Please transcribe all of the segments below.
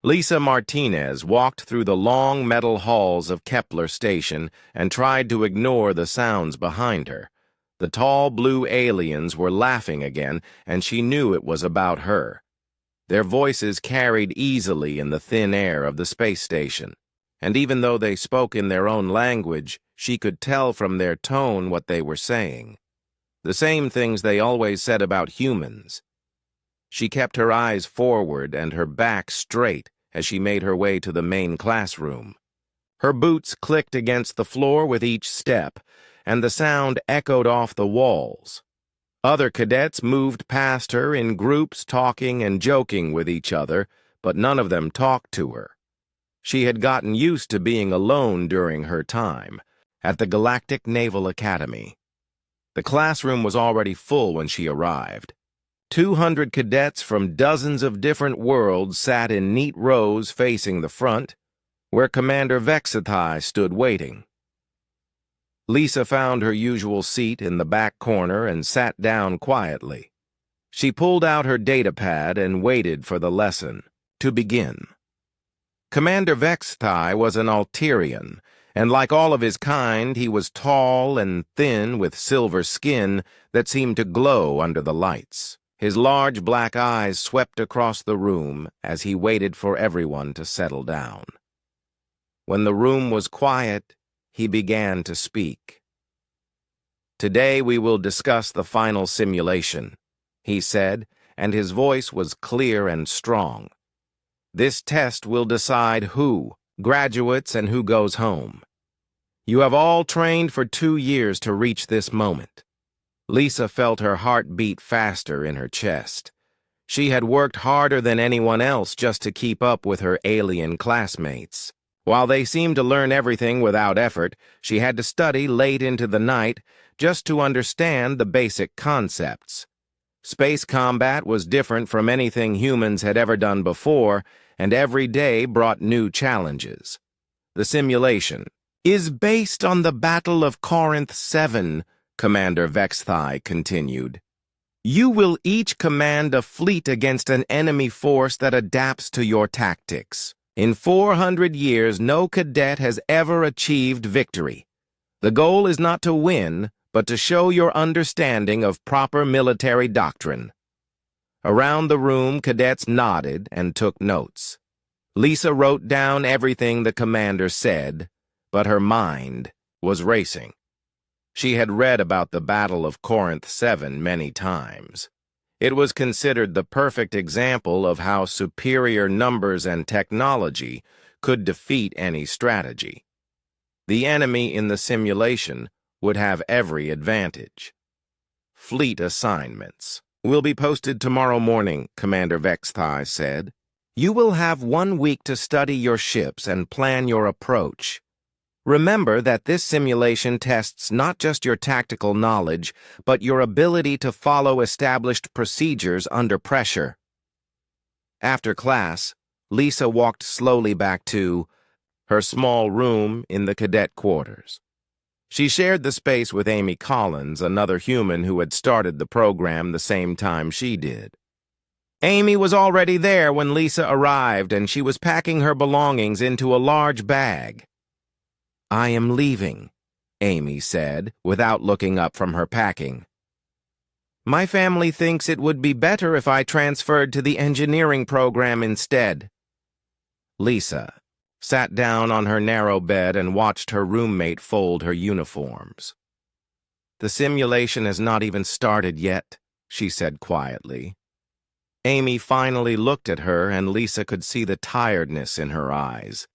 Lisa Martinez walked through the long metal halls of Kepler Station and tried to ignore the sounds behind her. The tall blue aliens were laughing again, and she knew it was about her. Their voices carried easily in the thin air of the space station, and even though they spoke in their own language, she could tell from their tone what they were saying. The same things they always said about humans. She kept her eyes forward and her back straight as she made her way to the main classroom. Her boots clicked against the floor with each step, and the sound echoed off the walls. Other cadets moved past her in groups, talking and joking with each other, but none of them talked to her. She had gotten used to being alone during her time at the Galactic Naval Academy. The classroom was already full when she arrived. 200 cadets from dozens of different worlds sat in neat rows facing the front, where Commander Vexithai stood waiting. Lisa found her usual seat in the back corner and sat down quietly. She pulled out her datapad and waited for the lesson to begin. Commander Vexithai was an Alterian, and like all of his kind, he was tall and thin with silver skin that seemed to glow under the lights. His large black eyes swept across the room as he waited for everyone to settle down. When the room was quiet, he began to speak. "Today we will discuss the final simulation," he said, and his voice was clear and strong. "This test will decide who graduates and who goes home. You have all trained for 2 years to reach this moment." Lisa felt her heart beat faster in her chest. She had worked harder than anyone else just to keep up with her alien classmates. While they seemed to learn everything without effort, she had to study late into the night just to understand the basic concepts. Space combat was different from anything humans had ever done before, and every day brought new challenges. The simulation is based on the Battle of Corinth 7, Commander Vexithai continued. You will each command a fleet against an enemy force that adapts to your tactics. In 400 years, no cadet has ever achieved victory. The goal is not to win, but to show your understanding of proper military doctrine. Around the room, cadets nodded and took notes. Lisa wrote down everything the commander said, but her mind was racing. She had read about the Battle of Corinth 7 many times. It was considered the perfect example of how superior numbers and technology could defeat any strategy. The enemy in the simulation would have every advantage. Fleet assignments will be posted tomorrow morning, Commander Vexithai said. You will have 1 week to study your ships and plan your approach. Remember that this simulation tests not just your tactical knowledge, but your ability to follow established procedures under pressure. After class, Lisa walked slowly back to her small room in the cadet quarters. She shared the space with Amy Collins, another human who had started the program the same time she did. Amy was already there when Lisa arrived, and she was packing her belongings into a large bag. I am leaving, Amy said, without looking up from her packing. My family thinks it would be better if I transferred to the engineering program instead. Lisa sat down on her narrow bed and watched her roommate fold her uniforms. The simulation has not even started yet, she said quietly. Amy finally looked at her, and Lisa could see the tiredness in her eyes.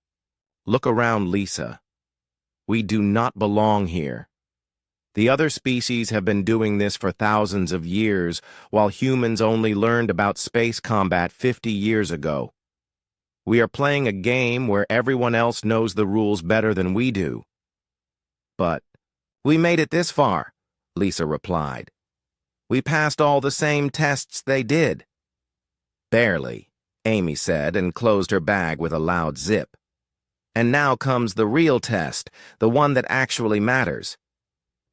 Look around, Lisa. We do not belong here. The other species have been doing this for thousands of years, while humans only learned about space combat 50 years ago. We are playing a game where everyone else knows the rules better than we do. But we made it this far, Lisa replied. We passed all the same tests they did. Barely, Amy said, and closed her bag with a loud zip. And now comes the real test, the one that actually matters.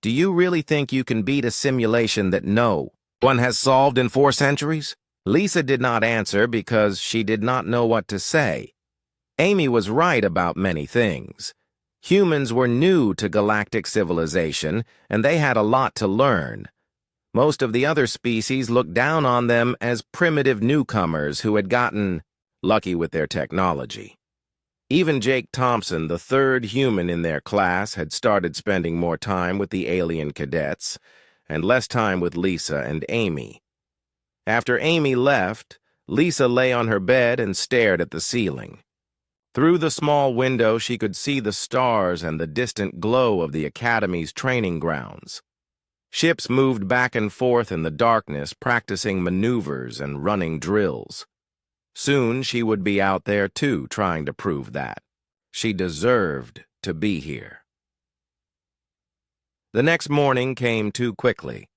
Do you really think you can beat a simulation that no one has solved in 4 centuries? Lisa did not answer because she did not know what to say. Amy was right about many things. Humans were new to galactic civilization, and they had a lot to learn. Most of the other species looked down on them as primitive newcomers who had gotten lucky with their technology. Even Jake Thompson, the third human in their class, had started spending more time with the alien cadets and less time with Lisa and Amy. After Amy left, Lisa lay on her bed and stared at the ceiling. Through the small window, she could see the stars and the distant glow of the Academy's training grounds. Ships moved back and forth in the darkness, practicing maneuvers and running drills. Soon she would be out there too, trying to prove that she deserved to be here. The next morning came too quickly.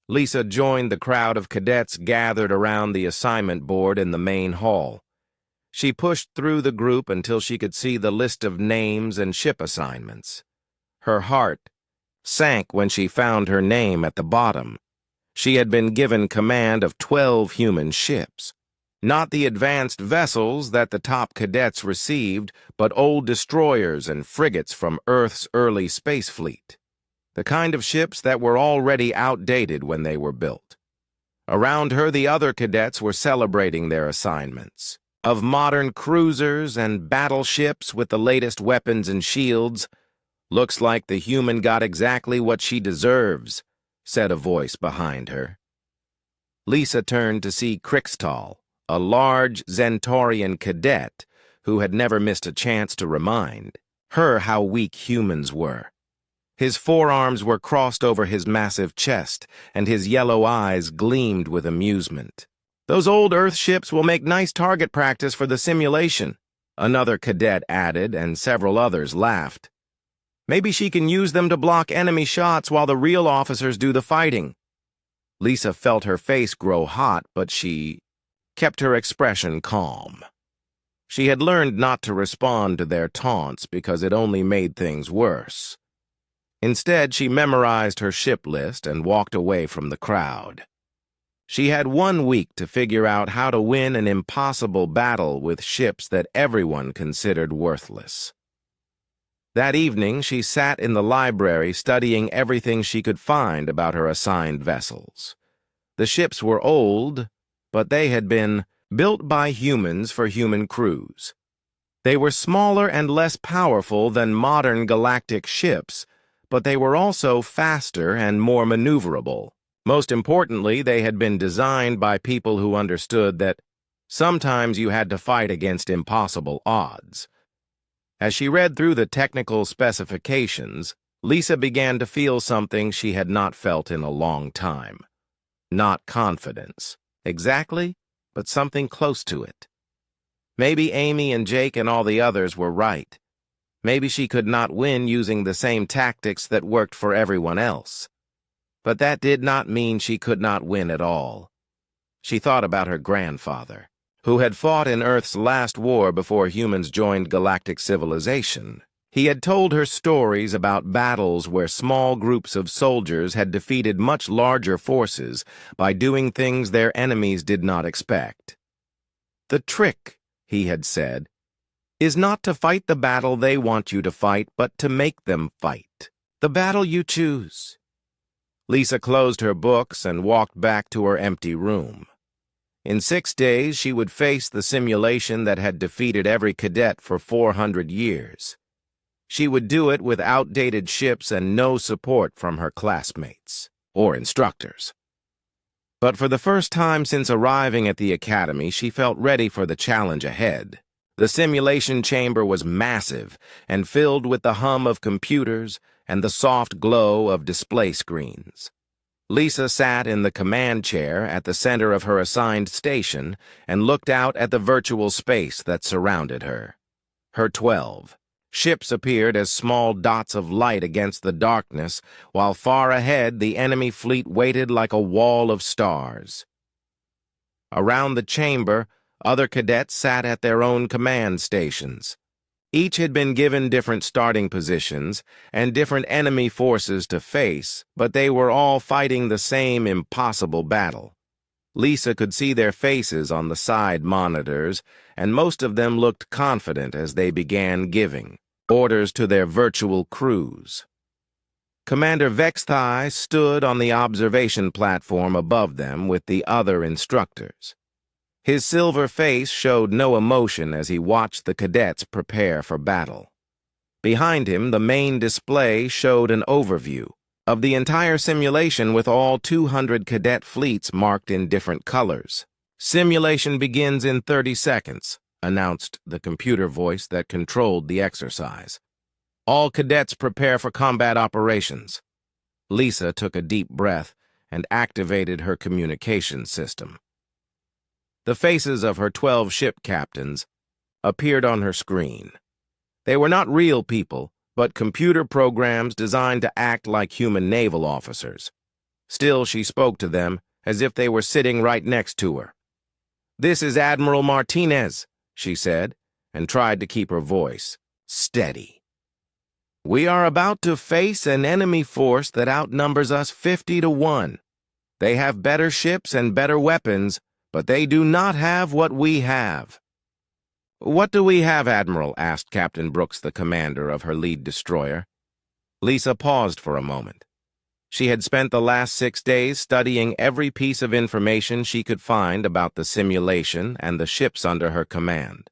Lisa joined the crowd of cadets gathered around the assignment board in the main hall. She pushed through the group until she could see the list of names and ship assignments. Her heart sank when she found her name at the bottom. She had been given command of 12 human ships. Not the advanced vessels that the top cadets received, but old destroyers and frigates from Earth's early space fleet. The kind of ships that were already outdated when they were built. Around her, the other cadets were celebrating their assignments. Of modern cruisers and battleships with the latest weapons and shields. "Looks like the human got exactly what she deserves," said a voice behind her. Lisa turned to see Crixtal, a large Zentaurian cadet who had never missed a chance to remind her how weak humans were. His forearms were crossed over his massive chest, and his yellow eyes gleamed with amusement. "Those old Earth ships will make nice target practice for the simulation," another cadet added, and several others laughed. "Maybe she can use them to block enemy shots while the real officers do the fighting." Lisa felt her face grow hot, but she kept her expression calm. She had learned not to respond to their taunts because it only made things worse. Instead, she memorized her ship list and walked away from the crowd. She had 1 week to figure out how to win an impossible battle with ships that everyone considered worthless. That evening, she sat in the library studying everything she could find about her assigned vessels. The ships were old, but they had been built by humans for human crews. They were smaller and less powerful than modern galactic ships, but they were also faster and more maneuverable. Most importantly, they had been designed by people who understood that sometimes you had to fight against impossible odds. As she read through the technical specifications, Lisa began to feel something she had not felt in a long time. Not confidence, exactly, but something close to it. Maybe Amy and Jake and all the others were right. Maybe she could not win using the same tactics that worked for everyone else. But that did not mean she could not win at all. She thought about her grandfather, who had fought in Earth's last war before humans joined galactic civilization. He had told her stories about battles where small groups of soldiers had defeated much larger forces by doing things their enemies did not expect. "The trick," he had said, "is not to fight the battle they want you to fight, but to make them fight. The battle you choose." Lisa closed her books and walked back to her empty room. In 6 days, she would face the simulation that had defeated every cadet for 400 years. She would do it with outdated ships and no support from her classmates or instructors. But for the first time since arriving at the academy, she felt ready for the challenge ahead. The simulation chamber was massive and filled with the hum of computers and the soft glow of display screens. Lisa sat in the command chair at the center of her assigned station and looked out at the virtual space that surrounded her. Her 12 ships appeared as small dots of light against the darkness, while far ahead the enemy fleet waited like a wall of stars. Around the chamber, other cadets sat at their own command stations. Each had been given different starting positions and different enemy forces to face, but they were all fighting the same impossible battle. Lisa could see their faces on the side monitors, and most of them looked confident as they began giving orders to their virtual crews. Commander Vexthai stood on the observation platform above them with the other instructors. His silver face showed no emotion as he watched the cadets prepare for battle. Behind him, the main display showed an overview of the entire simulation with all 200 cadet fleets marked in different colors. "Simulation begins in 30 seconds, announced the computer voice that controlled the exercise. "All cadets prepare for combat operations." Lisa took a deep breath and activated her communication system. The faces of her 12 ship captains appeared on her screen. They were not real people, but computer programs designed to act like human naval officers. Still, she spoke to them as if they were sitting right next to her. "This is Admiral Martinez," she said, and tried to keep her voice steady. "We are about to face an enemy force that outnumbers us 50 to 1. They have better ships and better weapons, but they do not have what we have." "What do we have, Admiral?" asked Captain Brooks, the commander of her lead destroyer. Lisa paused for a moment. She had spent the last 6 days studying every piece of information she could find about the simulation and the ships under her command.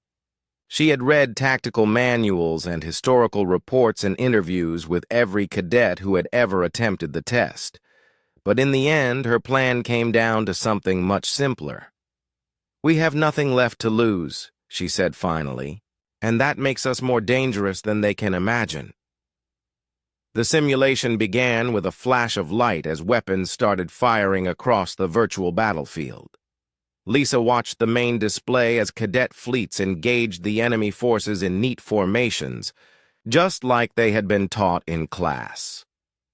She had read tactical manuals and historical reports and interviews with every cadet who had ever attempted the test. But in the end, her plan came down to something much simpler. "We have nothing left to lose," she said finally, "and that makes us more dangerous than they can imagine." The simulation began with a flash of light as weapons started firing across the virtual battlefield. Lisa watched the main display as cadet fleets engaged the enemy forces in neat formations, just like they had been taught in class.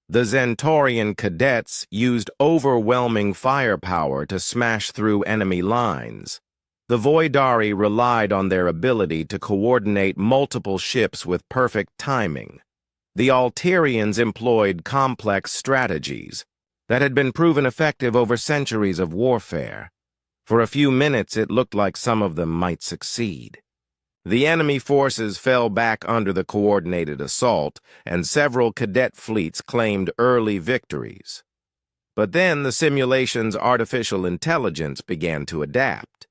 The Zentaurian cadets used overwhelming firepower to smash through enemy lines. The Voidari relied on their ability to coordinate multiple ships with perfect timing. The Alterians employed complex strategies that had been proven effective over centuries of warfare. For a few minutes, it looked like some of them might succeed. The enemy forces fell back under the coordinated assault, and several cadet fleets claimed early victories. But then the simulation's artificial intelligence began to adapt.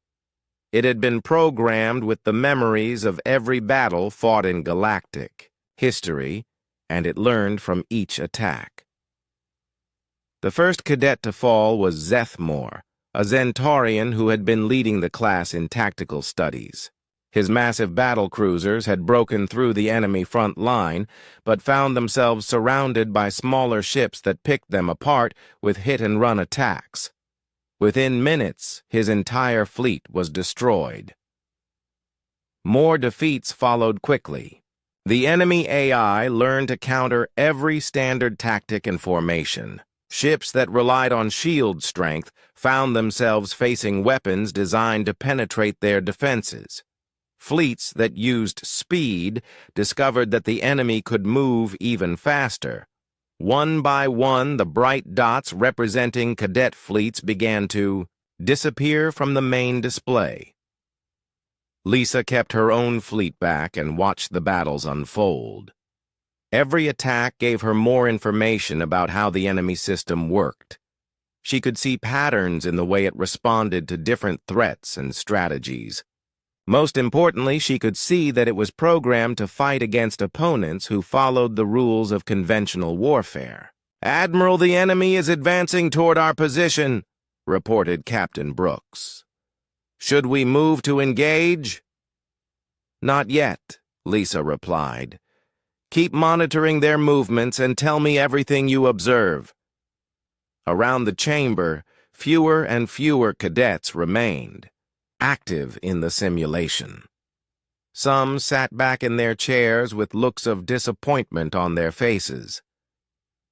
It had been programmed with the memories of every battle fought in galactic history, and it learned from each attack. The first cadet to fall was Zethmore, a Zentaurian who had been leading the class in tactical studies. His massive battle cruisers had broken through the enemy front line, but found themselves surrounded by smaller ships that picked them apart with hit-and-run attacks. Within minutes, his entire fleet was destroyed. More defeats followed quickly. The enemy AI learned to counter every standard tactic and formation. Ships that relied on shield strength found themselves facing weapons designed to penetrate their defenses. Fleets that used speed discovered that the enemy could move even faster. One by one, the bright dots representing cadet fleets began to disappear from the main display. Lisa kept her own fleet back and watched the battles unfold. Every attack gave her more information about how the enemy system worked. She could see patterns in the way it responded to different threats and strategies. Most importantly, she could see that it was programmed to fight against opponents who followed the rules of conventional warfare. "Admiral, the enemy is advancing toward our position," reported Captain Brooks. "Should we move to engage?" "Not yet," Lisa replied. "Keep monitoring their movements and tell me everything you observe." Around the chamber, fewer and fewer cadets remained, active in the simulation. Some sat back in their chairs with looks of disappointment on their faces.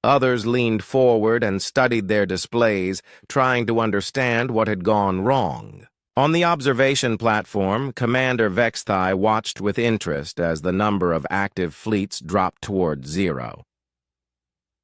Others leaned forward and studied their displays, trying to understand what had gone wrong. On the observation platform, Commander Vexthai watched with interest as the number of active fleets dropped toward 0.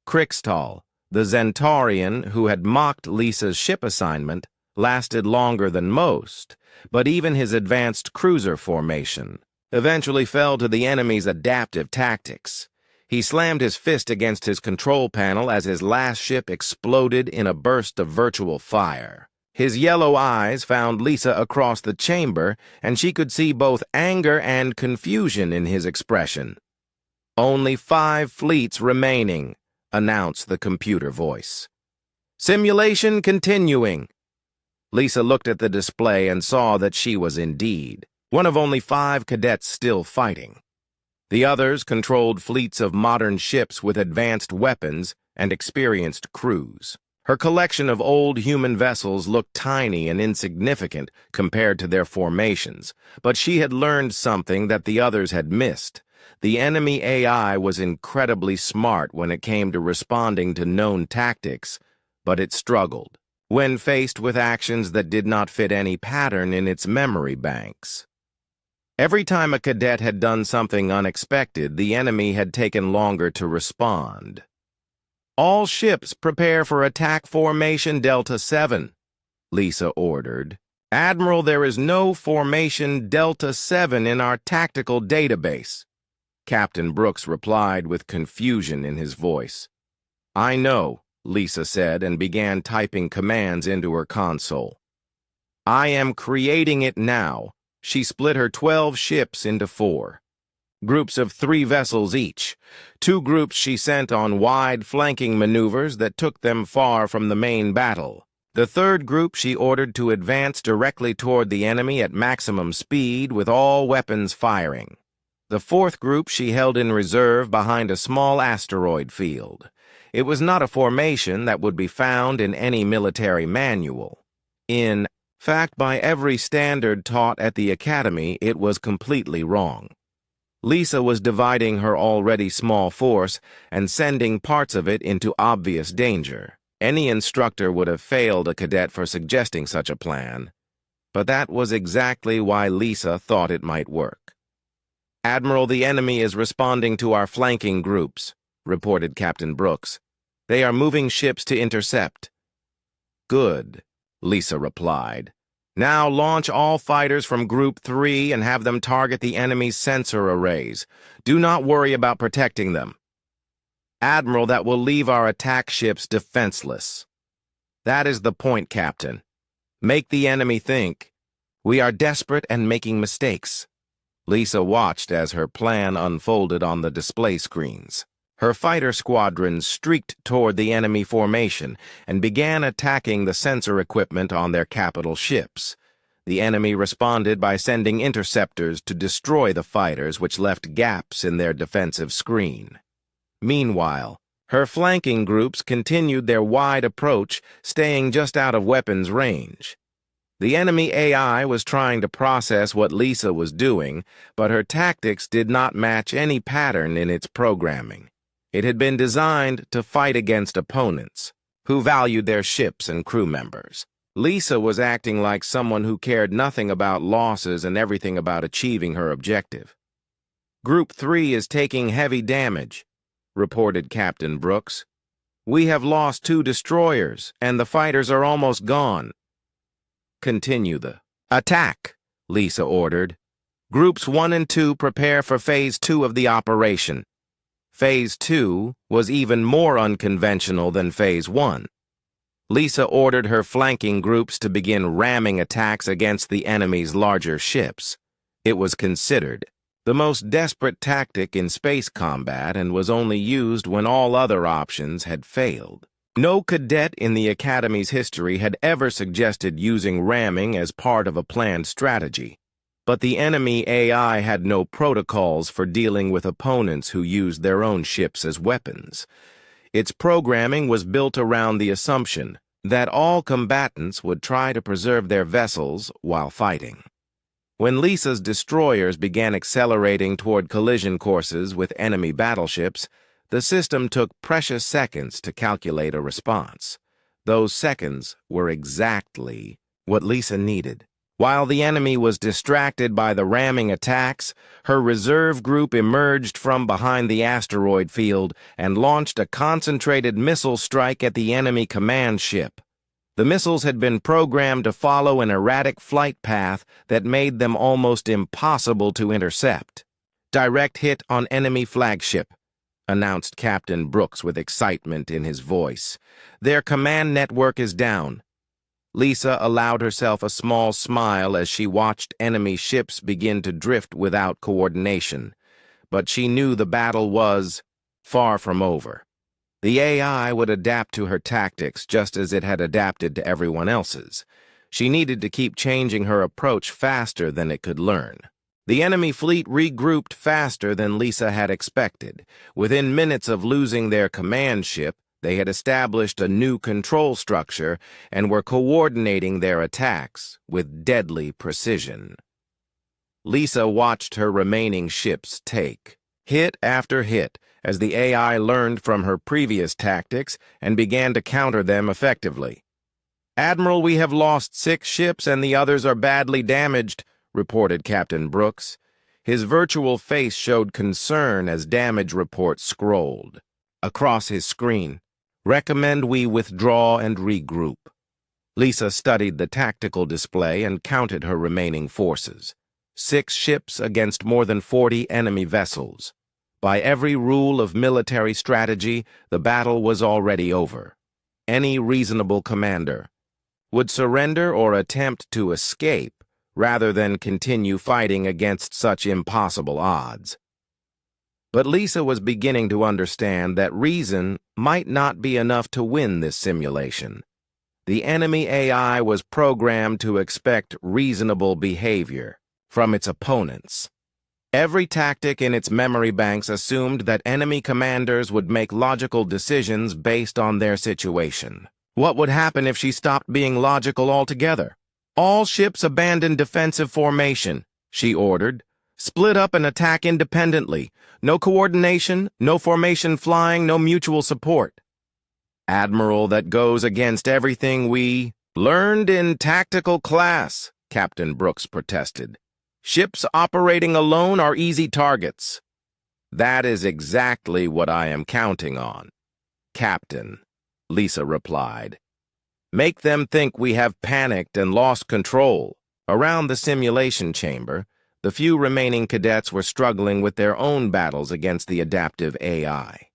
Crixtal, the Zentaurian who had mocked Lisa's ship assignment, lasted longer than most, but even his advanced cruiser formation eventually fell to the enemy's adaptive tactics. He slammed his fist against his control panel as his last ship exploded in a burst of virtual fire. His yellow eyes found Lisa across the chamber, and she could see both anger and confusion in his expression. "Only 5 fleets remaining," announced the computer voice. "Simulation continuing." Lisa looked at the display and saw that she was indeed one of only 5 cadets still fighting. The others controlled fleets of modern ships with advanced weapons and experienced crews. Her collection of old human vessels looked tiny and insignificant compared to their formations, but she had learned something that the others had missed. The enemy AI was incredibly smart when it came to responding to known tactics, but it struggled when faced with actions that did not fit any pattern in its memory banks. Every time a cadet had done something unexpected, the enemy had taken longer to respond. "All ships prepare for attack formation Delta 7, Lisa ordered. "Admiral, there is no formation Delta 7 in our tactical database," Captain Brooks replied with confusion in his voice. "I know," Lisa said and began typing commands into her console. "I am creating it now." She split her 12 ships into 4 groups of 3 vessels each. 2 groups she sent on wide flanking maneuvers that took them far from the main battle. The 3rd group she ordered to advance directly toward the enemy at maximum speed with all weapons firing. The 4th group she held in reserve behind a small asteroid field. It was not a formation that would be found in any military manual. In fact, by every standard taught at the academy, it was completely wrong. Lisa was dividing her already small force and sending parts of it into obvious danger. Any instructor would have failed a cadet for suggesting such a plan, but that was exactly why Lisa thought it might work. "Admiral, the enemy is responding to our flanking groups," reported Captain Brooks. "They are moving ships to intercept." "Good," Lisa replied. "Now launch all fighters from Group 3 and have them target the enemy's sensor arrays. Do not worry about protecting them." "Admiral, that will leave our attack ships defenseless." "That is the point, Captain. Make the enemy think. We are desperate and making mistakes." Lisa watched as her plan unfolded on the display screens. Her fighter squadrons streaked toward the enemy formation and began attacking the sensor equipment on their capital ships. The enemy responded by sending interceptors to destroy the fighters, which left gaps in their defensive screen. Meanwhile, her flanking groups continued their wide approach, staying just out of weapons range. The enemy AI was trying to process what Lisa was doing, but her tactics did not match any pattern in its programming. It had been designed to fight against opponents who valued their ships and crew members. Lisa was acting like someone who cared nothing about losses and everything about achieving her objective. "Group 3 is taking heavy damage," reported Captain Brooks. "We have lost 2 destroyers, and the fighters are almost gone." "Continue the attack," Lisa ordered. "Groups 1 and 2 prepare for Phase 2 of the operation." Phase 2 was even more unconventional than Phase 1. Lisa ordered her flanking groups to begin ramming attacks against the enemy's larger ships. It was considered the most desperate tactic in space combat and was only used when all other options had failed. No cadet in the Academy's history had ever suggested using ramming as part of a planned strategy. But the enemy AI had no protocols for dealing with opponents who used their own ships as weapons. Its programming was built around the assumption that all combatants would try to preserve their vessels while fighting. When Lisa's destroyers began accelerating toward collision courses with enemy battleships, the system took precious seconds to calculate a response. Those seconds were exactly what Lisa needed. While the enemy was distracted by the ramming attacks, her reserve group emerged from behind the asteroid field and launched a concentrated missile strike at the enemy command ship. The missiles had been programmed to follow an erratic flight path that made them almost impossible to intercept. "Direct hit on enemy flagship," announced Captain Brooks with excitement in his voice. "Their command network is down." Lisa allowed herself a small smile as she watched enemy ships begin to drift without coordination. But she knew the battle was far from over. The AI would adapt to her tactics just as it had adapted to everyone else's. She needed to keep changing her approach faster than it could learn. The enemy fleet regrouped faster than Lisa had expected. Within minutes of losing their command ship, they had established a new control structure and were coordinating their attacks with deadly precision. Lisa watched her remaining ships take hit after hit as the AI learned from her previous tactics and began to counter them effectively. "Admiral, we have lost 6 ships and the others are badly damaged," reported Captain Brooks. His virtual face showed concern as damage reports scrolled across his screen. "Recommend we withdraw and regroup." Lisa studied the tactical display and counted her remaining forces. 6 ships against more than 40 enemy vessels. By every rule of military strategy, the battle was already over. Any reasonable commander would surrender or attempt to escape rather than continue fighting against such impossible odds. But Lisa was beginning to understand that reason might not be enough to win this simulation. The enemy AI was programmed to expect reasonable behavior from its opponents. Every tactic in its memory banks assumed that enemy commanders would make logical decisions based on their situation. What would happen if she stopped being logical altogether? "All ships abandon defensive formation," she ordered. "Split up and attack independently. No coordination, no formation flying, no mutual support." "Admiral, that goes against everything we learned in tactical class," Captain Brooks protested. "Ships operating alone are easy targets." "That is exactly what I am counting on, Captain," Lisa replied. "Make them think we have panicked and lost control." Around the simulation chamber, the few remaining cadets were struggling with their own battles against the adaptive AI.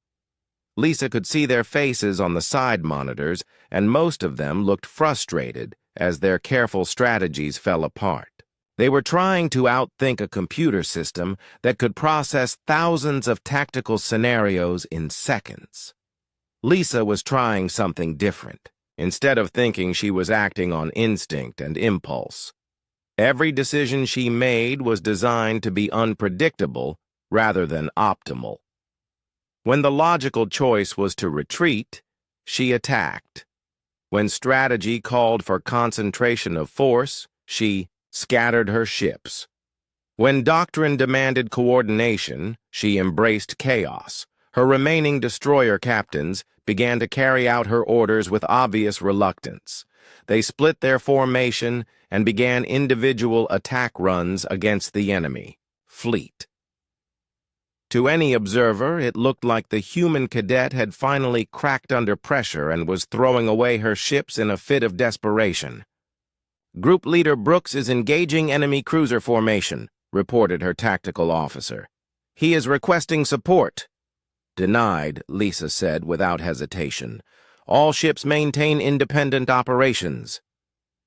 Lisa could see their faces on the side monitors, and most of them looked frustrated as their careful strategies fell apart. They were trying to outthink a computer system that could process thousands of tactical scenarios in seconds. Lisa was trying something different. Instead of thinking, she was acting on instinct and impulse. Every decision she made was designed to be unpredictable rather than optimal. When the logical choice was to retreat, she attacked. When strategy called for concentration of force, she scattered her ships. When doctrine demanded coordination, she embraced chaos. Her remaining destroyer captains began to carry out her orders with obvious reluctance. They split their formation and began individual attack runs against the enemy fleet. To any observer, it looked like the human cadet had finally cracked under pressure and was throwing away her ships in a fit of desperation. "Group Leader Brooks is engaging enemy cruiser formation," reported her tactical officer. "He is requesting support." "Denied," Lisa said without hesitation. "All ships maintain independent operations."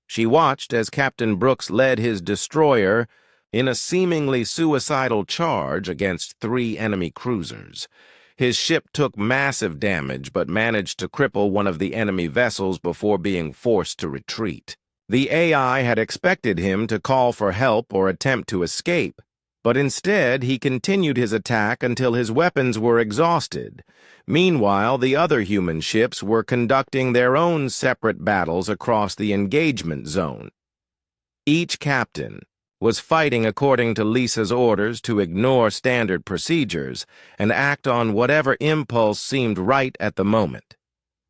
She watched as Captain Brooks led his destroyer in a seemingly suicidal charge against 3 enemy cruisers. His ship took massive damage but managed to cripple one of the enemy vessels before being forced to retreat. The AI had expected him to call for help or attempt to escape, but instead he continued his attack until his weapons were exhausted. Meanwhile, the other human ships were conducting their own separate battles across the engagement zone. Each captain was fighting according to Lisa's orders to ignore standard procedures and act on whatever impulse seemed right at the moment.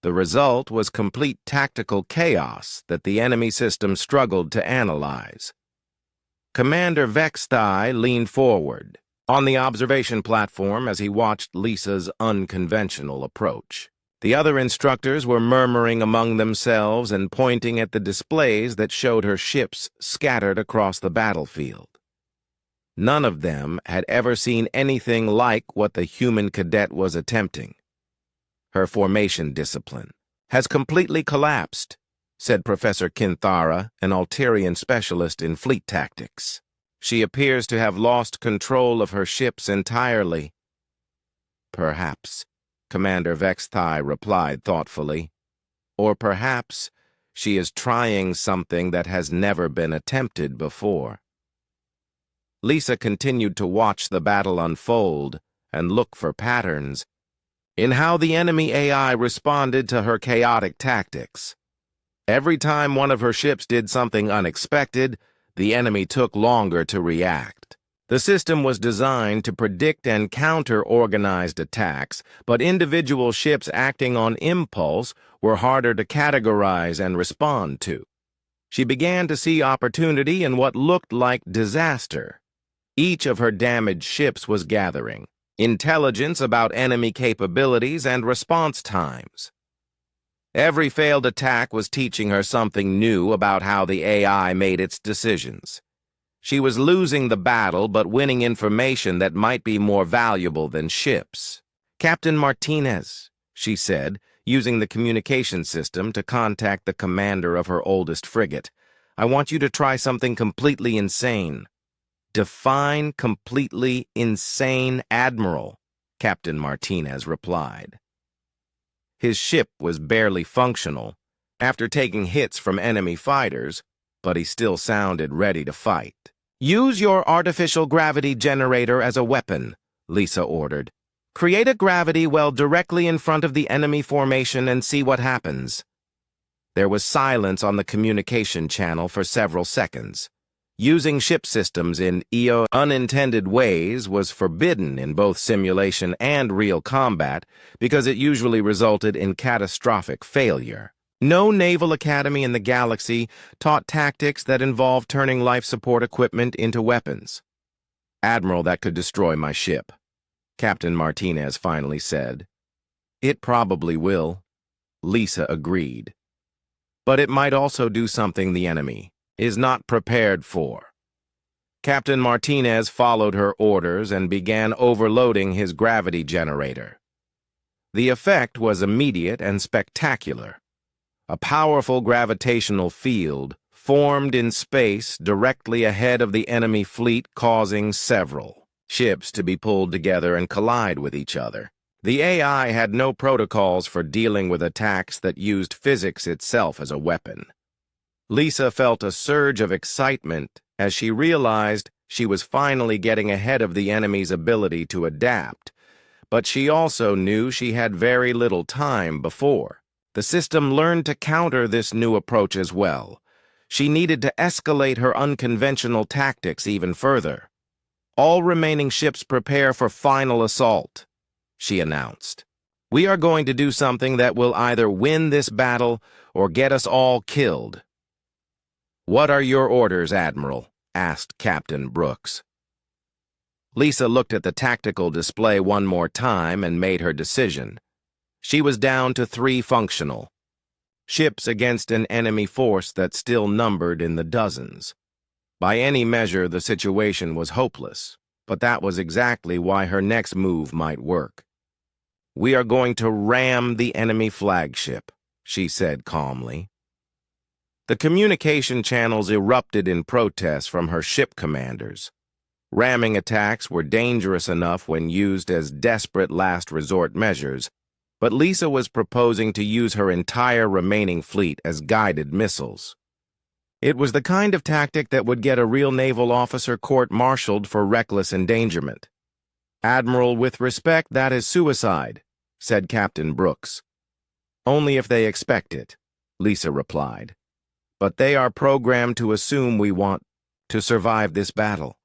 The result was complete tactical chaos that the enemy system struggled to analyze. Commander Vexthai leaned forward on the observation platform as he watched Lisa's unconventional approach. The other instructors were murmuring among themselves and pointing at the displays that showed her ships scattered across the battlefield. None of them had ever seen anything like what the human cadet was attempting. Her formation discipline has completely collapsed, said Professor Kinthara, an Alterian specialist in fleet tactics. She appears to have lost control of her ships entirely. Perhaps, Commander Vexthai replied thoughtfully. Or perhaps she is trying something that has never been attempted before. Lisa continued to watch the battle unfold and look for patterns in how the enemy AI responded to her chaotic tactics. Every time one of her ships did something unexpected, the enemy took longer to react. The system was designed to predict and counter organized attacks, but individual ships acting on impulse were harder to categorize and respond to. She began to see opportunity in what looked like disaster. Each of her damaged ships was gathering intelligence about enemy capabilities and response times. Every failed attack was teaching her something new about how the AI made its decisions. She was losing the battle but winning information that might be more valuable than ships. "Captain Martinez," she said, using the communication system to contact the commander of her oldest frigate, "I want you to try something completely insane." "Define completely insane, Admiral," Captain Martinez replied. His ship was barely functional after taking hits from enemy fighters, but he still sounded ready to fight. "Use your artificial gravity generator as a weapon," Lisa ordered. "Create a gravity well directly in front of the enemy formation and see what happens." There was silence on the communication channel for several seconds. Using ship systems in unintended ways was forbidden in both simulation and real combat because it usually resulted in catastrophic failure. No naval academy in the galaxy taught tactics that involved turning life support equipment into weapons. "Admiral, that could destroy my ship," Captain Martinez finally said. "It probably will," Lisa agreed. "But it might also do something the enemy is not prepared for." Captain Martinez followed her orders and began overloading his gravity generator. The effect was immediate and spectacular. A powerful gravitational field formed in space directly ahead of the enemy fleet, causing several ships to be pulled together and collide with each other. The AI had no protocols for dealing with attacks that used physics itself as a weapon. Lisa felt a surge of excitement as she realized she was finally getting ahead of the enemy's ability to adapt, but she also knew she had very little time before. The system learned to counter this new approach as well. She needed to escalate her unconventional tactics even further. "All remaining ships prepare for final assault," she announced. "We are going to do something that will either win this battle or get us all killed." "What are your orders, Admiral?" asked Captain Brooks. Lisa looked at the tactical display one more time and made her decision. She was down to 3 functional ships against an enemy force that still numbered in the dozens. By any measure, the situation was hopeless, but that was exactly why her next move might work. "We are going to ram the enemy flagship," she said calmly. The communication channels erupted in protest from her ship commanders. Ramming attacks were dangerous enough when used as desperate last resort measures, but Lisa was proposing to use her entire remaining fleet as guided missiles. It was the kind of tactic that would get a real naval officer court-martialed for reckless endangerment. "Admiral, with respect, that is suicide," said Captain Brooks. "Only if they expect it," Lisa replied. "But they are programmed to assume we want to survive this battle.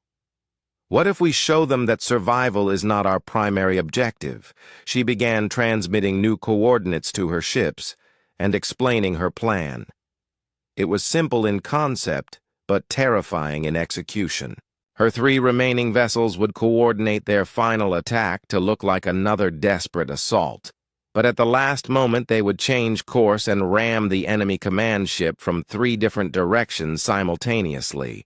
What if we show them that survival is not our primary objective?" She began transmitting new coordinates to her ships and explaining her plan. It was simple in concept, but terrifying in execution. Her 3 remaining vessels would coordinate their final attack to look like another desperate assault. but at the last moment they would change course and ram the enemy command ship from 3 different directions simultaneously.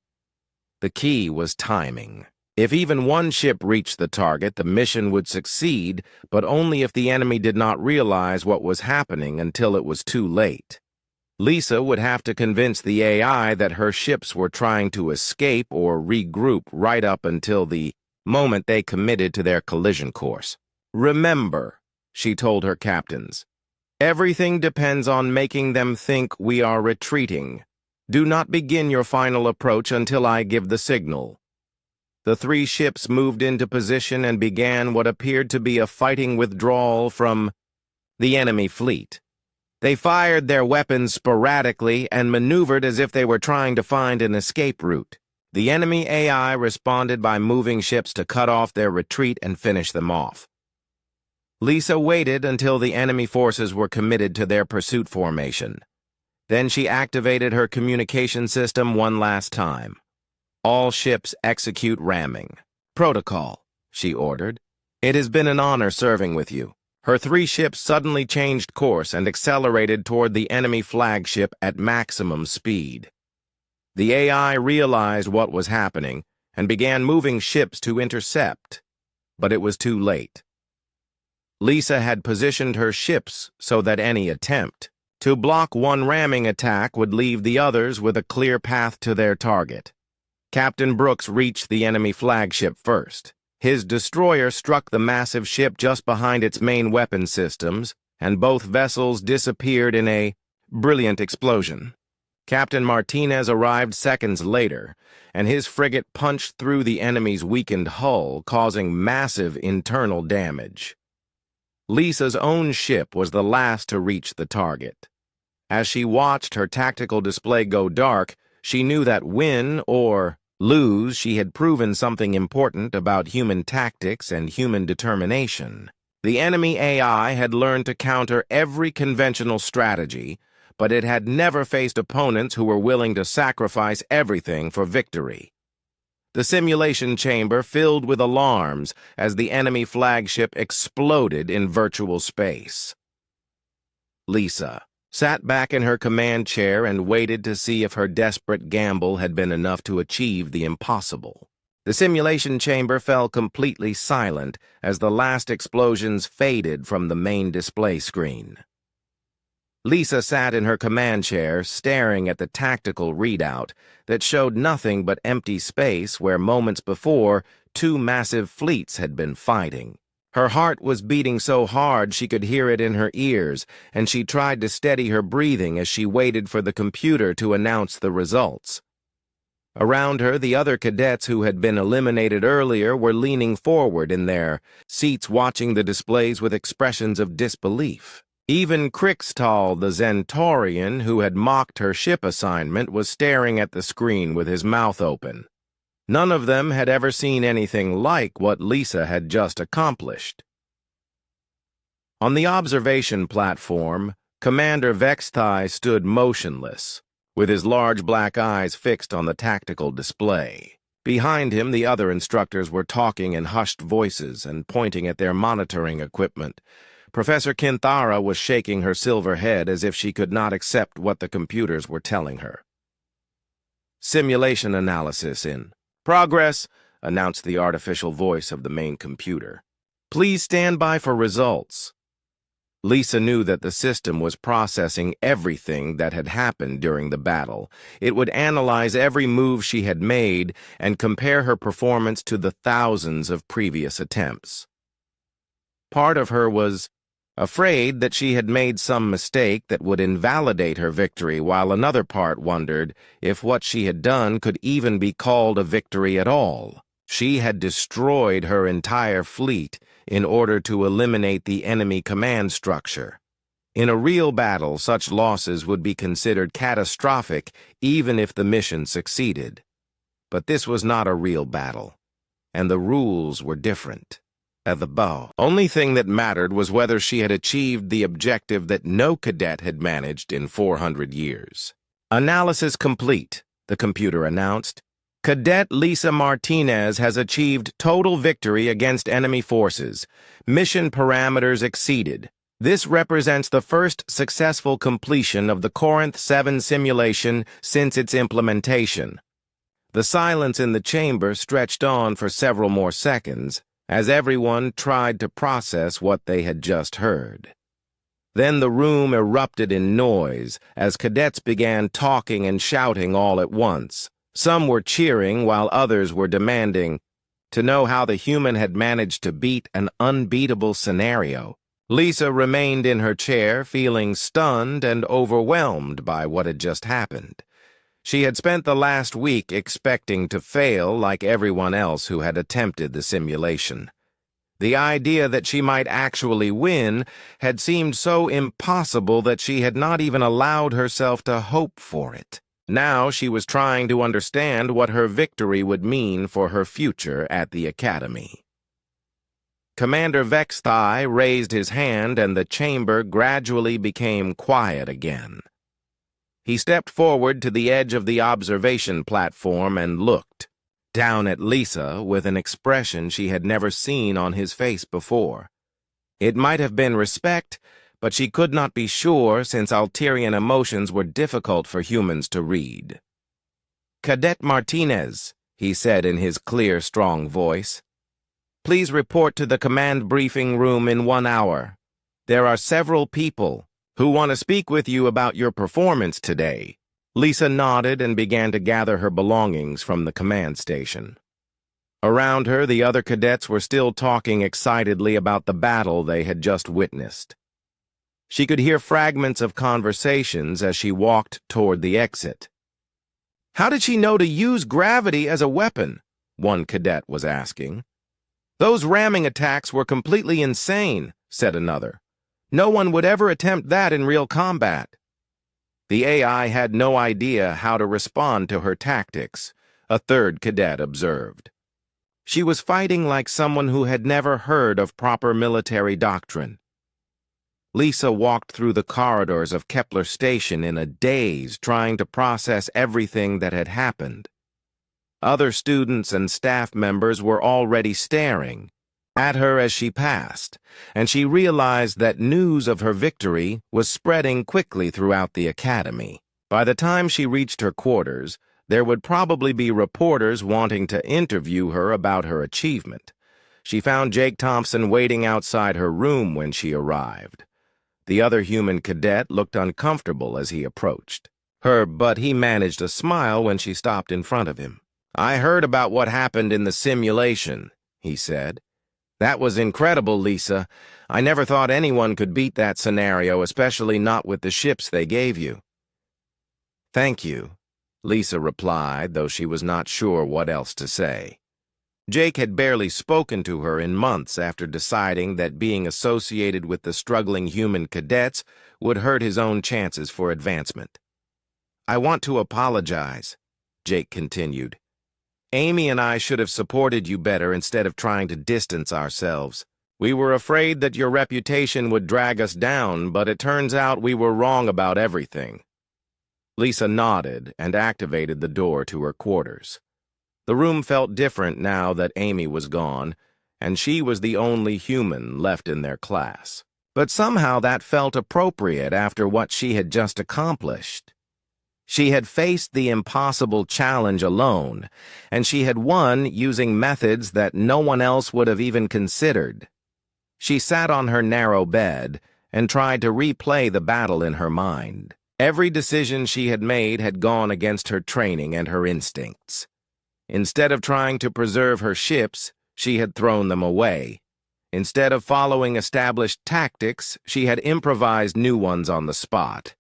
The key was timing. If even one ship reached the target, the mission would succeed, but only if the enemy did not realize what was happening until it was too late. Lisa would have to convince the AI that her ships were trying to escape or regroup right up until the moment they committed to their collision course. "Remember," she told her captains, "everything depends on making them think we are retreating. Do not begin your final approach until I give the signal." The 3 ships moved into position and began what appeared to be a fighting withdrawal from the enemy fleet. They fired their weapons sporadically and maneuvered as if they were trying to find an escape route. The enemy AI responded by moving ships to cut off their retreat and finish them off. Lisa waited until the enemy forces were committed to their pursuit formation. Then she activated her communication system one last time. "All ships execute ramming. Protocol," she ordered. "It has been an honor serving with you." Her 3 ships suddenly changed course and accelerated toward the enemy flagship at maximum speed. The AI realized what was happening and began moving ships to intercept, but it was too late. Lisa had positioned her ships so that any attempt to block one ramming attack would leave the others with a clear path to their target. Captain Brooks reached the enemy flagship first. His destroyer struck the massive ship just behind its main weapon systems, and both vessels disappeared in a brilliant explosion. Captain Martinez arrived seconds later, and his frigate punched through the enemy's weakened hull, causing massive internal damage. Lisa's own ship was the last to reach the target. As she watched her tactical display go dark, she knew that win or lose, she had proven something important about human tactics and human determination. The enemy AI had learned to counter every conventional strategy, but it had never faced opponents who were willing to sacrifice everything for victory. The simulation chamber filled with alarms as the enemy flagship exploded in virtual space. Lisa sat back in her command chair and waited to see if her desperate gamble had been enough to achieve the impossible. The simulation chamber fell completely silent as the last explosions faded from the main display screen. Lisa sat in her command chair, staring at the tactical readout that showed nothing but empty space where moments before 2 massive fleets had been fighting. Her heart was beating so hard she could hear it in her ears, and she tried to steady her breathing as she waited for the computer to announce the results. Around her, the other cadets who had been eliminated earlier were leaning forward in their seats watching the displays with expressions of disbelief. Even Crixtal, the Zentaurian, who had mocked her ship assignment, was staring at the screen with his mouth open. None of them had ever seen anything like what Lisa had just accomplished. On the observation platform, Commander Vexthai stood motionless, with his large black eyes fixed on the tactical display. Behind him, the other instructors were talking in hushed voices and pointing at their monitoring equipment. Professor Kinthara was shaking her silver head as if she could not accept what the computers were telling her. "Simulation analysis in progress," announced the artificial voice of the main computer. "Please stand by for results." Lisa knew that the system was processing everything that had happened during the battle. It would analyze every move she had made and compare her performance to the thousands of previous attempts. Part of her was afraid that she had made some mistake that would invalidate her victory, while another part wondered if what she had done could even be called a victory at all. She had destroyed her entire fleet in order to eliminate the enemy command structure. In a real battle, such losses would be considered catastrophic even if the mission succeeded. But this was not a real battle, and the rules were different. At the bow, only thing that mattered was whether she had achieved the objective that no cadet had managed in 400 years. "Analysis complete," the computer announced. "Cadet Lisa Martinez has achieved total victory against enemy forces. Mission parameters exceeded. This represents the first successful completion of the Corinth 7 simulation since its implementation. The silence in the chamber stretched on for several more seconds as everyone tried to process what they had just heard. Then the room erupted in noise as cadets began talking and shouting all at once. Some were cheering while others were demanding to know how the human had managed to beat an unbeatable scenario. Lisa remained in her chair, feeling stunned and overwhelmed by what had just happened. She had spent the last week expecting to fail like everyone else who had attempted the simulation. The idea that she might actually win had seemed so impossible that she had not even allowed herself to hope for it. Now she was trying to understand what her victory would mean for her future at the Academy. Commander Vexthai raised his hand and the chamber gradually became quiet again. He stepped forward to the edge of the observation platform and looked down at Lisa with an expression she had never seen on his face before. It might have been respect, but she could not be sure since Alterian emotions were difficult for humans to read. "Cadet Martinez," he said in his clear, strong voice, "please report to the command briefing room in 1 hour. There are several people who want to speak with you about your performance today." Lisa nodded and began to gather her belongings from the command station. Around her, the other cadets were still talking excitedly about the battle they had just witnessed. She could hear fragments of conversations as she walked toward the exit. "How did she know to use gravity as a weapon?" one cadet was asking. "Those ramming attacks were completely insane," said another. "No one would ever attempt that in real combat." The AI had no idea how to respond to her tactics, a third cadet observed. She was fighting like someone who had never heard of proper military doctrine. Lisa walked through the corridors of Kepler Station in a daze, trying to process everything that had happened. Other students and staff members were already staring at her as she passed, and she realized that news of her victory was spreading quickly throughout the academy. By the time she reached her quarters, there would probably be reporters wanting to interview her about her achievement. She found Jake Thompson waiting outside her room when she arrived. The other human cadet looked uncomfortable as he approached her, but he managed a smile when she stopped in front of him. "I heard about what happened in the simulation," he said. "That was incredible, Lisa. I never thought anyone could beat that scenario, especially not with the ships they gave you." "Thank you," Lisa replied, though she was not sure what else to say. Jake had barely spoken to her in months after deciding that being associated with the struggling human cadets would hurt his own chances for advancement. "I want to apologize," Jake continued. "Amy and I should have supported you better instead of trying to distance ourselves. We were afraid that your reputation would drag us down, but it turns out we were wrong about everything." Lisa nodded and activated the door to her quarters. The room felt different now that Amy was gone, and she was the only human left in their class. But somehow that felt appropriate after what she had just accomplished. She had faced the impossible challenge alone, and she had won using methods that no one else would have even considered. She sat on her narrow bed and tried to replay the battle in her mind. Every decision she had made had gone against her training and her instincts. Instead of trying to preserve her ships, she had thrown them away. Instead of following established tactics, she had improvised new ones on the spot.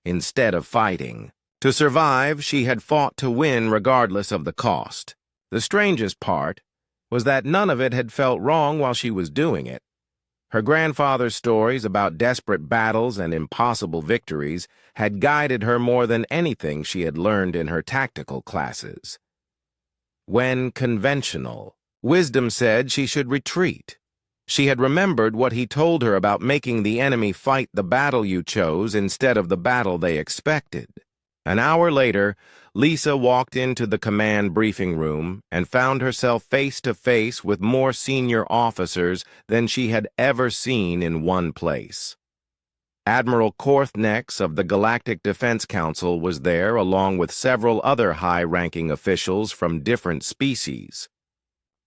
Instead of fighting to survive, she had fought to win regardless of the cost. The strangest part was that none of it had felt wrong while she was doing it. Her grandfather's stories about desperate battles and impossible victories had guided her more than anything she had learned in her tactical classes. When conventional, wisdom said she should retreat. She had remembered what he told her about making the enemy fight the battle you chose instead of the battle they expected. An hour later, Lisa walked into the command briefing room and found herself face to face with more senior officers than she had ever seen in one place. Admiral Korthnex of the Galactic Defense Council was there, along with several other high-ranking officials from different species.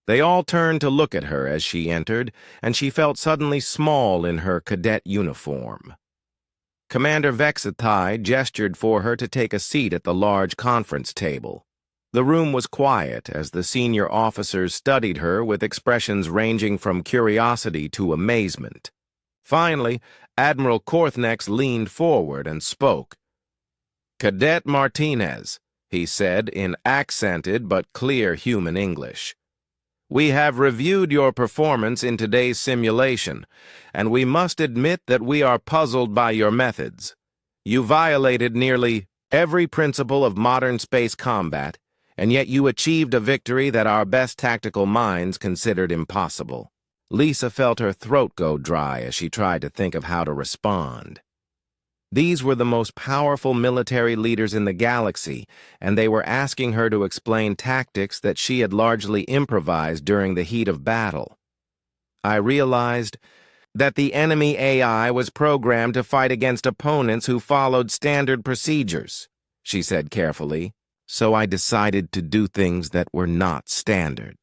They all turned to look at her as she entered, and she felt suddenly small in her cadet uniform. Commander Vexatai gestured for her to take a seat at the large conference table. The room was quiet as the senior officers studied her with expressions ranging from curiosity to amazement. Finally, Admiral Korthnex leaned forward and spoke. "Cadet Martinez," he said in accented but clear human English. "We have reviewed your performance in today's simulation, and we must admit that we are puzzled by your methods. You violated nearly every principle of modern space combat, and yet you achieved a victory that our best tactical minds considered impossible." Lisa felt her throat go dry as she tried to think of how to respond. These were the most powerful military leaders in the galaxy, and they were asking her to explain tactics that she had largely improvised during the heat of battle. "I realized that the enemy AI was programmed to fight against opponents who followed standard procedures," she said carefully, "so I decided to do things that were not standard.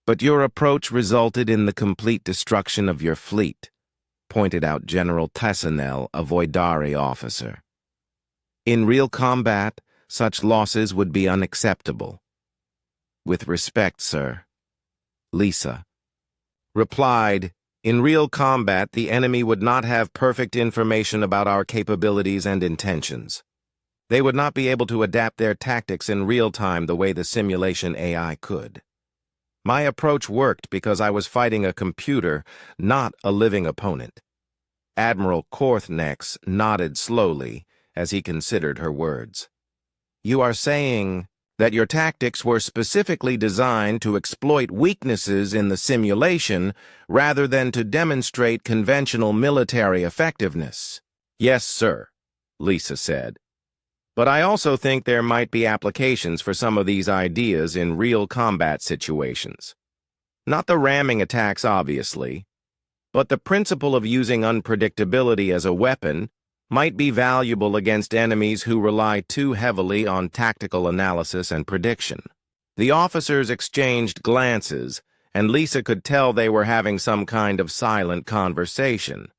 But your approach resulted in the complete destruction of your fleet," pointed out General Tessanel, a Voidari officer. "In real combat, such losses would be unacceptable." "With respect, sir," Lisa replied, "in real combat, the enemy would not have perfect information about our capabilities and intentions. They would not be able to adapt their tactics in real time the way the simulation AI could. My approach worked because I was fighting a computer, not a living opponent." Admiral Korthnex nodded slowly as he considered her words. "You are saying that your tactics were specifically designed to exploit weaknesses in the simulation rather than to demonstrate conventional military effectiveness." "Yes, sir," Lisa said. "But I also think there might be applications for some of these ideas in real combat situations. Not the ramming attacks, obviously, but the principle of using unpredictability as a weapon might be valuable against enemies who rely too heavily on tactical analysis and prediction." The officers exchanged glances, and Lisa could tell they were having some kind of silent conversation.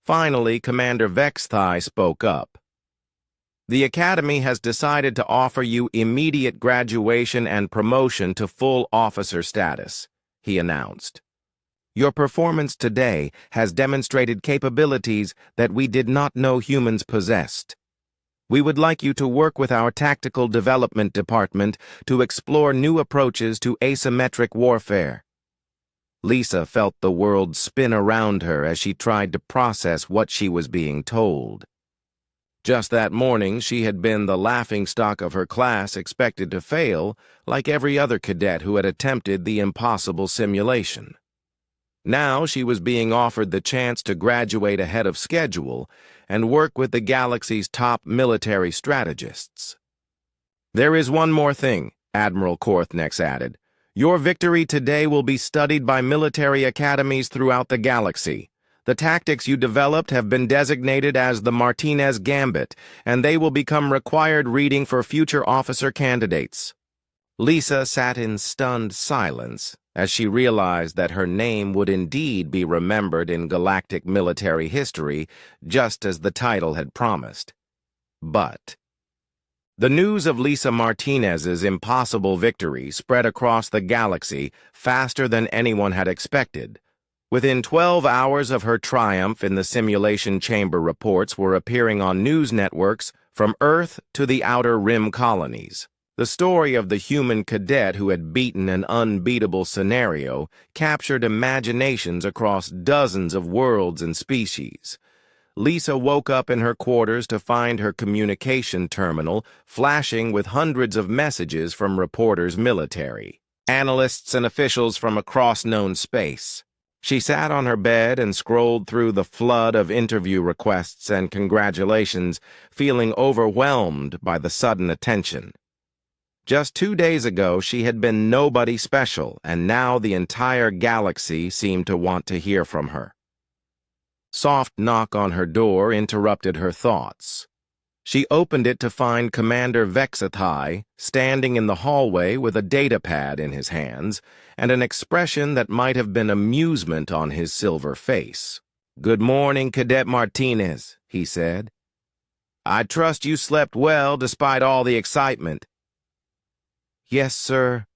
Finally, Commander Vexthai spoke up. "The Academy has decided to offer you immediate graduation and promotion to full officer status," he announced. "Your performance today has demonstrated capabilities that we did not know humans possessed. We would like you to work with our Tactical Development Department to explore new approaches to asymmetric warfare." Lisa felt the world spin around her as she tried to process what she was being told. Just that morning, she had been the laughingstock of her class, expected to fail, like every other cadet who had attempted the impossible simulation. Now she was being offered the chance to graduate ahead of schedule and work with the galaxy's top military strategists. "There is one more thing," Admiral Korthnex added. "Your victory today will be studied by military academies throughout the galaxy. The tactics you developed have been designated as the Martinez Gambit, and they will become required reading for future officer candidates." Lisa sat in stunned silence as she realized that her name would indeed be remembered in galactic military history, just as the title had promised. But the news of Lisa Martinez's impossible victory spread across the galaxy faster than anyone had expected. Within 12 hours of her triumph in the simulation chamber, reports were appearing on news networks from Earth to the Outer Rim colonies. The story of the human cadet who had beaten an unbeatable scenario captured imaginations across dozens of worlds and species. Lisa woke up in her quarters to find her communication terminal flashing with hundreds of messages from reporters, military, analysts, and officials from across known space. She sat on her bed and scrolled through the flood of interview requests and congratulations, feeling overwhelmed by the sudden attention. Just 2 days ago, she had been nobody special, and now the entire galaxy seemed to want to hear from her. Soft knock on her door interrupted her thoughts. She opened it to find Commander Vexathai standing in the hallway with a datapad in his hands and an expression that might have been amusement on his silver face. "Good morning, Cadet Martinez," he said. "I trust you slept well despite all the excitement." "Yes, sir,"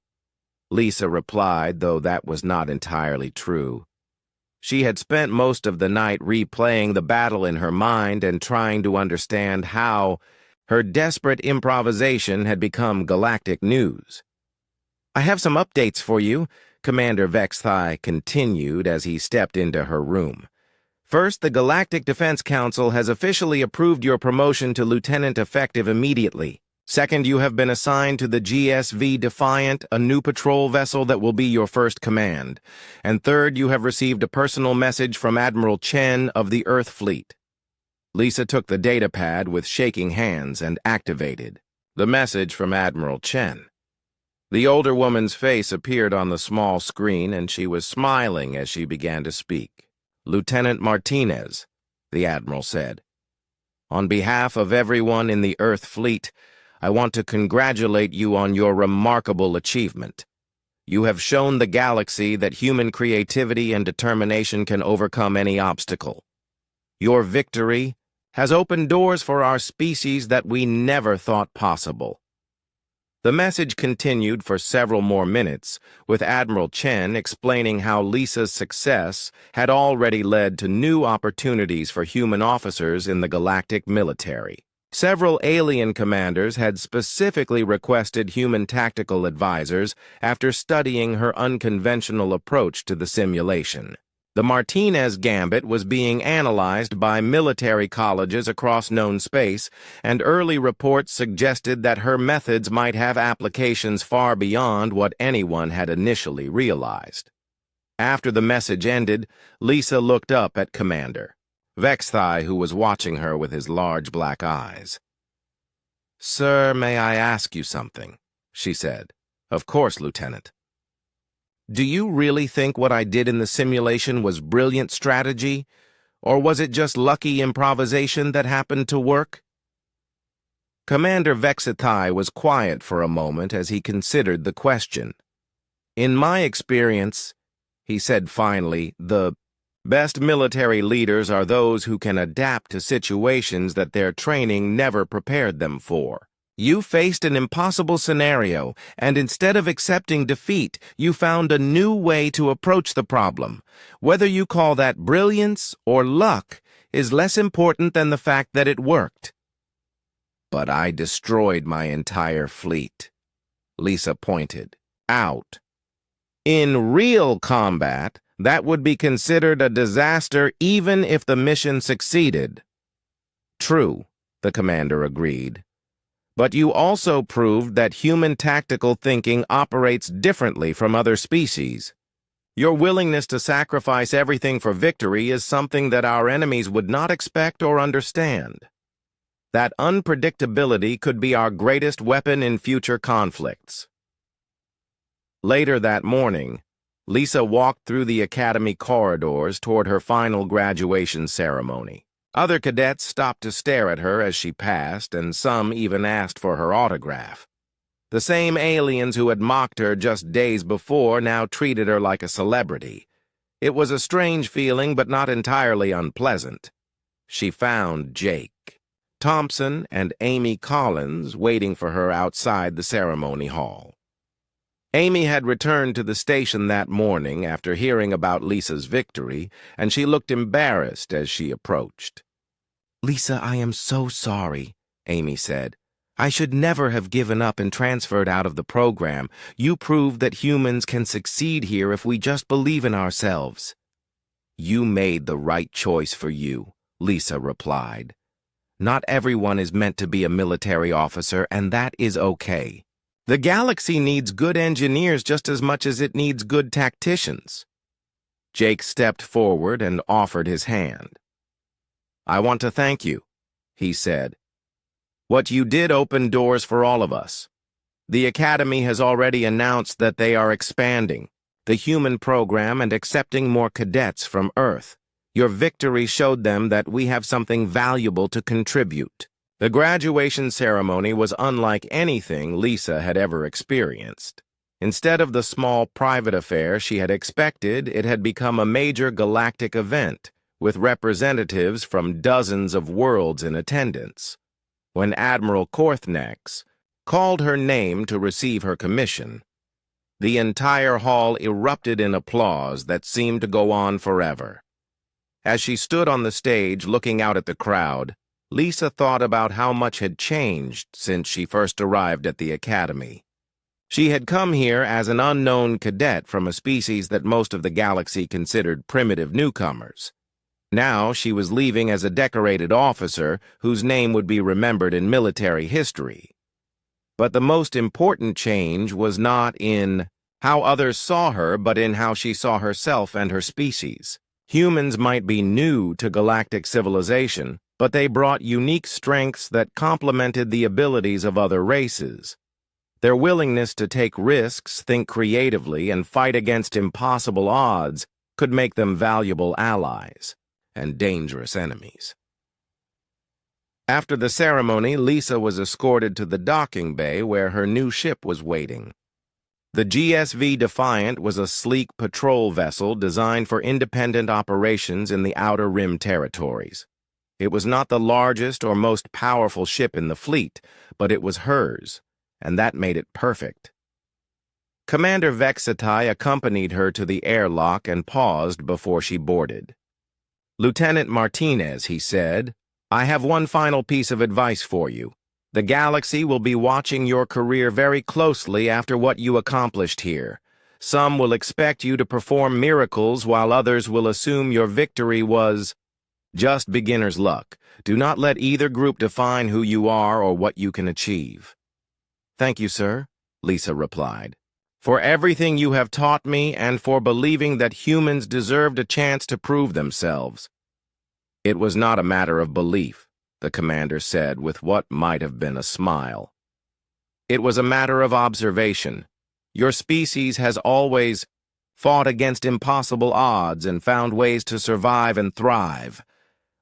Lisa replied, though that was not entirely true. She had spent most of the night replaying the battle in her mind and trying to understand how her desperate improvisation had become galactic news. "I have some updates for you," Commander Vexathai continued as he stepped into her room. "First, the Galactic Defense Council has officially approved your promotion to lieutenant effective immediately. Second, you have been assigned to the GSV Defiant, a new patrol vessel that will be your first command. And third, you have received a personal message from Admiral Chen of the Earth Fleet." Lisa took the datapad with shaking hands and activated the message from Admiral Chen. The older woman's face appeared on the small screen, and she was smiling as she began to speak. "Lieutenant Martinez," the Admiral said, "on behalf of everyone in the Earth Fleet, I want to congratulate you on your remarkable achievement. You have shown the galaxy that human creativity and determination can overcome any obstacle. Your victory has opened doors for our species that we never thought possible." The message continued for several more minutes, with Admiral Chen explaining how Lisa's success had already led to new opportunities for human officers in the galactic military. Several alien commanders had specifically requested human tactical advisors after studying her unconventional approach to the simulation. The Martinez Gambit was being analyzed by military colleges across known space, and early reports suggested that her methods might have applications far beyond what anyone had initially realized. After the message ended, Lisa looked up at Commander Vexathai, who was watching her with his large black eyes. "Sir, may I ask you something?" she said. "Of course, Lieutenant." "Do you really think what I did in the simulation was brilliant strategy, or was it just lucky improvisation that happened to work?" Commander Vexathai was quiet for a moment as he considered the question. "In my experience," he said finally, "the best military leaders are those who can adapt to situations that their training never prepared them for. You faced an impossible scenario, and instead of accepting defeat, you found a new way to approach the problem. Whether you call that brilliance or luck is less important than the fact that it worked." "But I destroyed my entire fleet," Lisa pointed out. "In real combat, that would be considered a disaster even if the mission succeeded." "True," the commander agreed. "But you also proved that human tactical thinking operates differently from other species. Your willingness to sacrifice everything for victory is something that our enemies would not expect or understand. That unpredictability could be our greatest weapon in future conflicts." Later that morning, Lisa walked through the academy corridors toward her final graduation ceremony. Other cadets stopped to stare at her as she passed, and some even asked for her autograph. The same aliens who had mocked her just days before now treated her like a celebrity. It was a strange feeling, but not entirely unpleasant. She found Jake, Thompson, and Amy Collins waiting for her outside the ceremony hall. Amy had returned to the station that morning after hearing about Lisa's victory, and she looked embarrassed as she approached. "Lisa, I am so sorry," Amy said. "I should never have given up and transferred out of the program. You proved that humans can succeed here if we just believe in ourselves." "You made the right choice for you," Lisa replied. "Not everyone is meant to be a military officer, and that is okay. The galaxy needs good engineers just as much as it needs good tacticians." Jake stepped forward and offered his hand. "I want to thank you," he said. "What you did opened doors for all of us. The Academy has already announced that they are expanding the human program and accepting more cadets from Earth. Your victory showed them that we have something valuable to contribute." The graduation ceremony was unlike anything Lisa had ever experienced. Instead of the small private affair she had expected, it had become a major galactic event, with representatives from dozens of worlds in attendance. When Admiral Korthnex called her name to receive her commission, the entire hall erupted in applause that seemed to go on forever. As she stood on the stage looking out at the crowd, Lisa thought about how much had changed since she first arrived at the Academy. She had come here as an unknown cadet from a species that most of the galaxy considered primitive newcomers. Now she was leaving as a decorated officer whose name would be remembered in military history. But the most important change was not in how others saw her, but in how she saw herself and her species. Humans might be new to galactic civilization, but they brought unique strengths that complemented the abilities of other races. Their willingness to take risks, think creatively, and fight against impossible odds could make them valuable allies and dangerous enemies. After the ceremony, Lisa was escorted to the docking bay where her new ship was waiting. The GSV Defiant was a sleek patrol vessel designed for independent operations in the Outer Rim territories. It was not the largest or most powerful ship in the fleet, but it was hers, and that made it perfect. Commander Vexatai accompanied her to the airlock and paused before she boarded. "Lieutenant Martinez," he said, "I have one final piece of advice for you. The galaxy will be watching your career very closely after what you accomplished here. Some will expect you to perform miracles while others will assume your victory was just beginner's luck. Do not let either group define who you are or what you can achieve." "Thank you, sir," Lisa replied, "for everything you have taught me and for believing that humans deserved a chance to prove themselves." "It was not a matter of belief," the commander said with what might have been a smile. "It was a matter of observation. Your species has always fought against impossible odds and found ways to survive and thrive.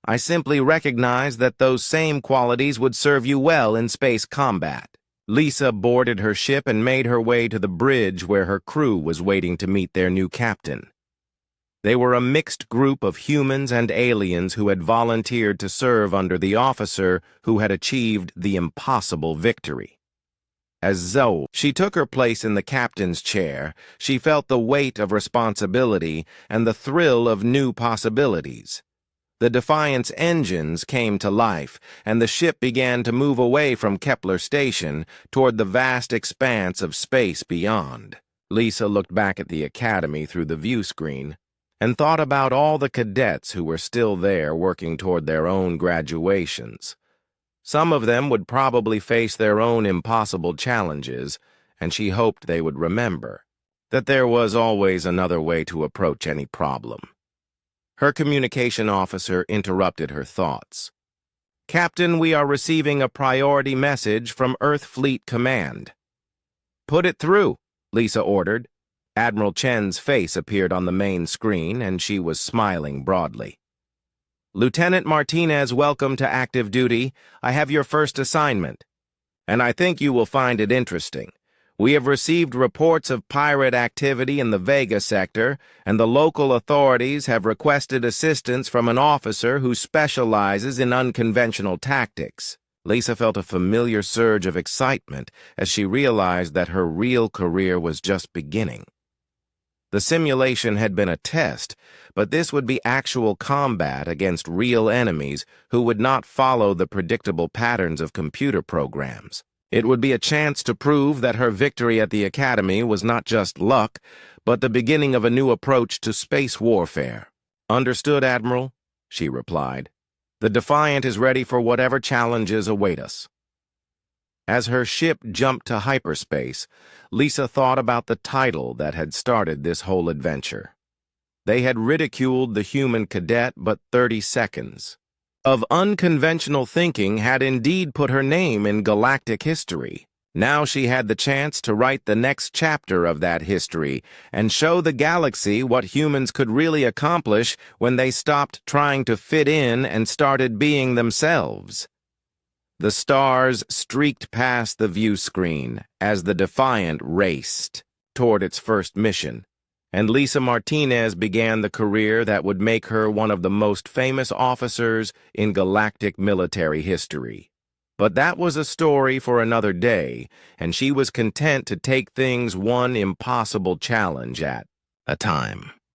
I simply recognized that those same qualities would serve you well in space combat." Lisa boarded her ship and made her way to the bridge where her crew was waiting to meet their new captain. They were a mixed group of humans and aliens who had volunteered to serve under the officer who had achieved the impossible victory. As Zoe, she took her place in the captain's chair, she felt the weight of responsibility and the thrill of new possibilities. The Defiant's engines came to life, and the ship began to move away from Kepler Station toward the vast expanse of space beyond. Lisa looked back at the Academy through the view screen and thought about all the cadets who were still there working toward their own graduations. Some of them would probably face their own impossible challenges, and she hoped they would remember that there was always another way to approach any problem. Her communication officer interrupted her thoughts. "Captain, we are receiving a priority message from Earth Fleet Command." "Put it through," Lisa ordered. Admiral Chen's face appeared on the main screen, and she was smiling broadly. "Lieutenant Martinez, welcome to active duty. I have your first assignment, and I think you will find it interesting. We have received reports of pirate activity in the Vega sector, and the local authorities have requested assistance from an officer who specializes in unconventional tactics." Lisa felt a familiar surge of excitement as she realized that her real career was just beginning. The simulation had been a test, but this would be actual combat against real enemies who would not follow the predictable patterns of computer programs. It would be a chance to prove that her victory at the Academy was not just luck, but the beginning of a new approach to space warfare. "Understood, Admiral," she replied. "The Defiant is ready for whatever challenges await us." As her ship jumped to hyperspace, Lisa thought about the title that had started this whole adventure. They had ridiculed the human cadet but 30 seconds. Of unconventional thinking had indeed put her name in galactic history. Now she had the chance to write the next chapter of that history and show the galaxy what humans could really accomplish when they stopped trying to fit in and started being themselves. The stars streaked past the view screen as the Defiant raced toward its first mission, and Lisa Martinez began the career that would make her one of the most famous officers in galactic military history. But that was a story for another day, and she was content to take things one impossible challenge at a time.